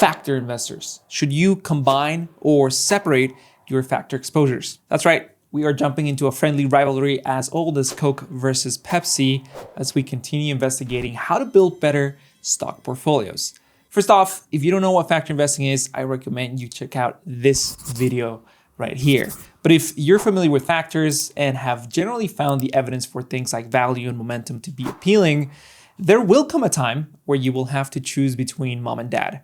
factor investors. Should you combine or separate your factor exposures? That's right. We are jumping into a friendly rivalry as old as Coke versus Pepsi as we continue investigating how to build better stock portfolios. First off, if you don't know what factor investing is, I recommend you check out this video right here. But if you're familiar with factors and have generally found the evidence for things like value and momentum to be appealing, there will come a time where you will have to choose between mom and dad.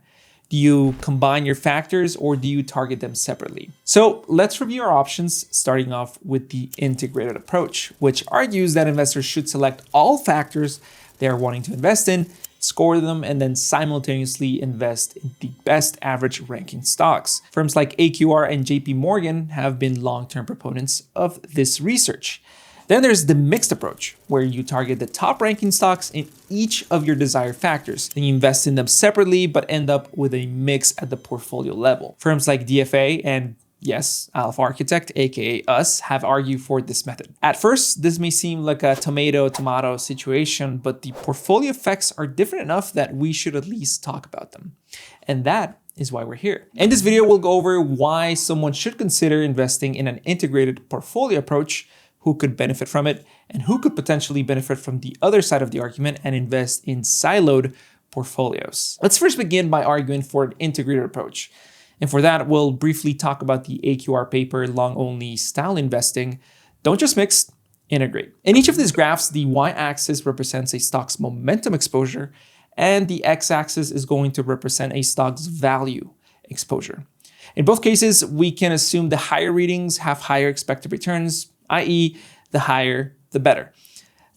Do you combine your factors or do you target them separately? So let's review our options, starting off with the integrated approach, which argues that investors should select all factors they are wanting to invest in, score them, and then simultaneously invest in the best average ranking stocks. Firms like AQR and JP Morgan have been long-term proponents of this research. Then there's the mixed approach, where you target the top ranking stocks in each of your desired factors. Then you invest in them separately, but end up with a mix at the portfolio level. Firms like DFA and yes, Alpha Architect, aka us, have argued for this method. At first, this may seem like a tomato-tomato situation, but the portfolio effects are different enough that we should at least talk about them. And that is why we're here. In this video, we'll go over why someone should consider investing in an integrated portfolio approach, who could benefit from it, and who could potentially benefit from the other side of the argument and invest in siloed portfolios. Let's first begin by arguing for an integrated approach. And for that, we'll briefly talk about the AQR paper, long-only style investing. Don't just mix, integrate. In each of these graphs, the y-axis represents a stock's momentum exposure, and the x-axis is going to represent a stock's value exposure. In both cases, we can assume the higher readings have higher expected returns, i.e., the higher, the better.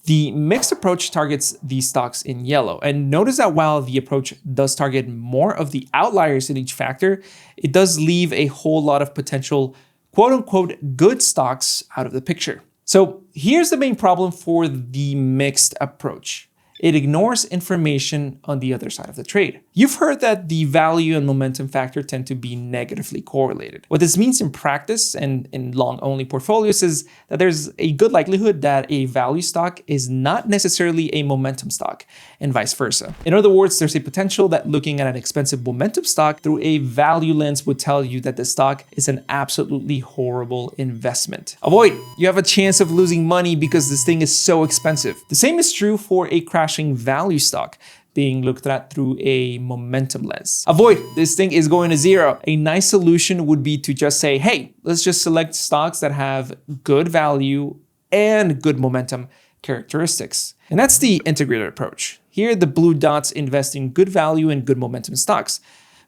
The mixed approach targets these stocks in yellow. And notice that while the approach does target more of the outliers in each factor, it does leave a whole lot of potential quote unquote good stocks out of the picture. So here's the main problem for the mixed approach. It ignores information on the other side of the trade. You've heard that the value and momentum factor tend to be negatively correlated. What this means in practice and in long-only portfolios is that there's a good likelihood that a value stock is not necessarily a momentum stock, and vice versa. In other words, there's a potential that looking at an expensive momentum stock through a value lens would tell you that the stock is an absolutely horrible investment. Avoid. You have a chance of losing money because this thing is so expensive. The same is true for a crashing value stock being looked at through a momentum lens. Avoid. This thing is going to zero. A nice solution would be to just say, hey, let's just select stocks that have good value and good momentum characteristics. And that's the integrated approach. Here, the blue dots invest in good value and good momentum stocks.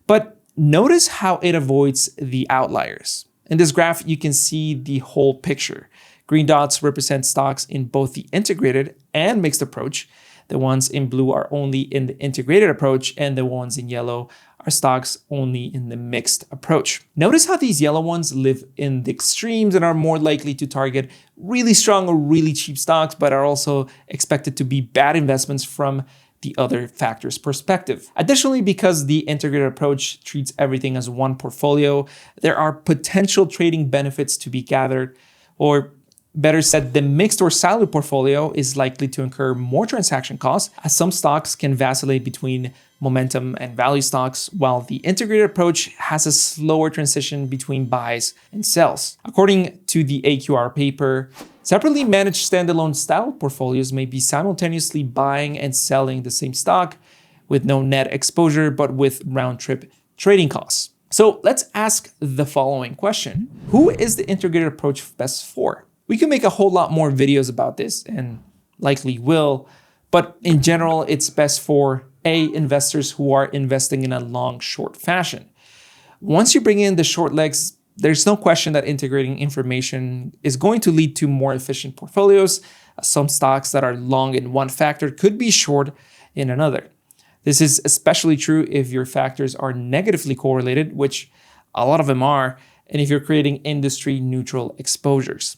But notice how it avoids the outliers. In this graph, you can see the whole picture. Green dots represent stocks in both the integrated and mixed approach. The ones in blue are only in the integrated approach, and the ones in yellow are stocks only in the mixed approach. Notice how these yellow ones live in the extremes and are more likely to target really strong or really cheap stocks, but are also expected to be bad investments from the other factors' perspective. Additionally, because the integrated approach treats everything as one portfolio, there are potential trading benefits to be gathered, or better said, the mixed or siloed portfolio is likely to incur more transaction costs, as some stocks can vacillate between momentum and value stocks, while the integrated approach has a slower transition between buys and sells. According to the AQR paper, separately managed standalone style portfolios may be simultaneously buying and selling the same stock with no net exposure, but with round-trip trading costs. So let's ask the following question. Who is the integrated approach best for? We can make a whole lot more videos about this, and likely will, but in general, it's best for investors who are investing in a long-short fashion. Once you bring in the short legs, there's no question that integrating information is going to lead to more efficient portfolios. Some stocks that are long in one factor could be short in another. This is especially true if your factors are negatively correlated, which a lot of them are, and if you're creating industry-neutral exposures.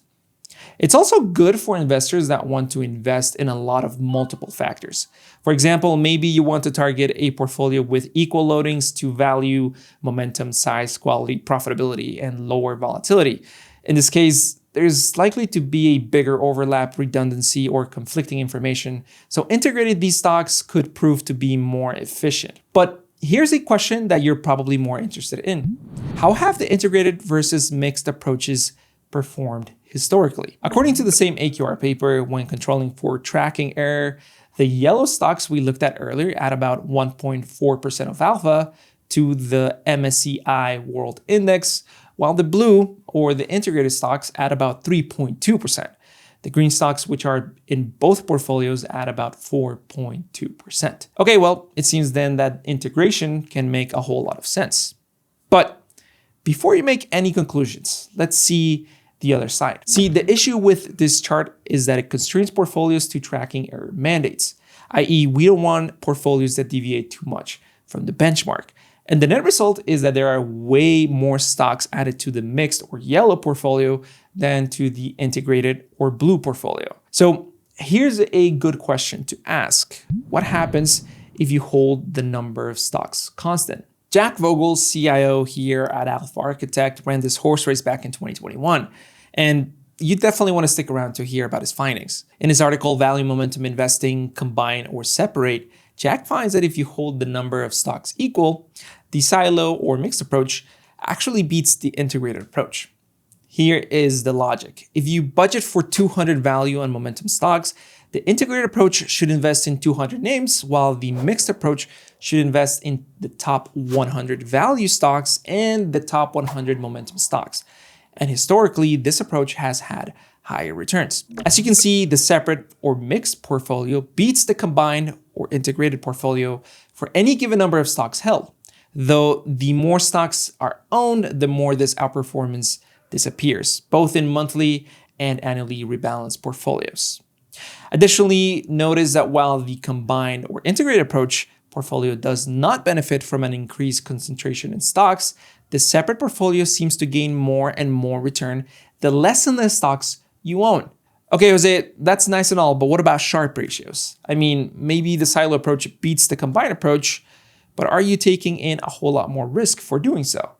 It's also good for investors that want to invest in a lot of multiple factors. For example, maybe you want to target a portfolio with equal loadings to value, momentum, size, quality, profitability, and lower volatility. In this case, there's likely to be a bigger overlap, redundancy, or conflicting information, so integrating these stocks could prove to be more efficient. But here's a question that you're probably more interested in. How have the integrated versus mixed approaches performed historically? According to the same AQR paper, when controlling for tracking error, the yellow stocks we looked at earlier at about 1.4% of alpha to the MSCI World Index, while the blue or the integrated stocks add about 3.2%. The green stocks, which are in both portfolios, add about 4.2%. Okay, well, it seems then that integration can make a whole lot of sense. But before you make any conclusions, let's see the other side. See, the issue with this chart is that it constrains portfolios to tracking error mandates, i.e. we don't want portfolios that deviate too much from the benchmark. And the net result is that there are way more stocks added to the mixed or yellow portfolio than to the integrated or blue portfolio. So here's a good question to ask. What happens if you hold the number of stocks constant? Jack Vogel, CIO here at Alpha Architect, ran this horse race back in 2021. And you definitely want to stick around to hear about his findings. In his article, Value Momentum Investing, Combine or Separate, Jack finds that if you hold the number of stocks equal, the silo or mixed approach actually beats the integrated approach. Here is the logic. If you budget for 200 value and momentum stocks, the integrated approach should invest in 200 names, while the mixed approach should invest in the top 100 value stocks and the top 100 momentum stocks. And historically, this approach has had higher returns. As you can see, the separate or mixed portfolio beats the combined or integrated portfolio for any given number of stocks held. Though the more stocks are owned, the more this outperformance disappears, both in monthly and annually rebalanced portfolios. Additionally, notice that while the combined or integrated approach portfolio does not benefit from an increased concentration in stocks, the separate portfolio seems to gain more and more return the less and less stocks you own. Okay, Jose, that's nice and all, but what about Sharpe ratios? I mean, maybe the silo approach beats the combined approach, but are you taking in a whole lot more risk for doing so?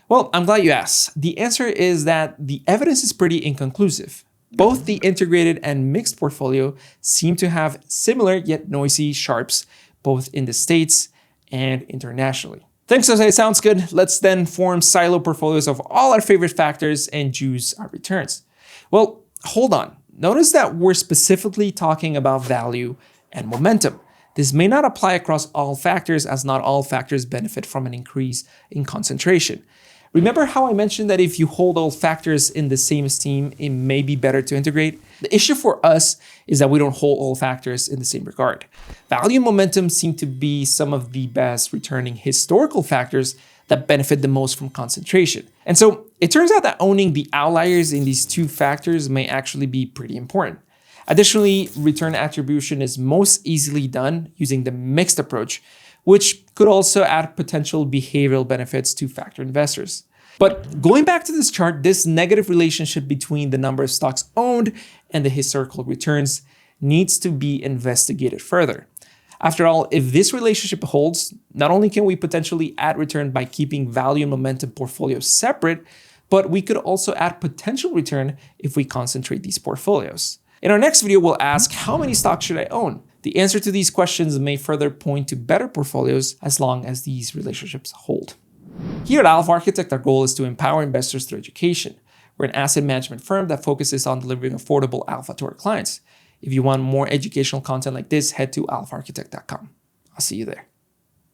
Well, I'm glad you asked. The answer is that the evidence is pretty inconclusive. Both the integrated and mixed portfolio seem to have similar yet noisy Sharpes, both in the States and internationally. Thanks, Jose. Sounds good. Let's then form silo portfolios of all our favorite factors and juice our returns. Well, hold on. Notice that we're specifically talking about value and momentum. This may not apply across all factors, as not all factors benefit from an increase in concentration. Remember how I mentioned that if you hold all factors in the same esteem, it may be better to integrate? The issue for us is that we don't hold all factors in the same regard. Value and momentum seem to be some of the best returning historical factors that benefit the most from concentration. And so it turns out that owning the outliers in these two factors may actually be pretty important. Additionally, return attribution is most easily done using the mixed approach, which could also add potential behavioral benefits to factor investors. But going back to this chart, this negative relationship between the number of stocks owned and the historical returns needs to be investigated further. After all, if this relationship holds, not only can we potentially add return by keeping value and momentum portfolios separate, but we could also add potential return if we concentrate these portfolios. In our next video, we'll ask, how many stocks should I own? The answer to these questions may further point to better portfolios as long as these relationships hold. Here at Alpha Architect, our goal is to empower investors through education. We're an asset management firm that focuses on delivering affordable alpha to our clients. If you want more educational content like this, head to alphaarchitect.com. I'll see you there.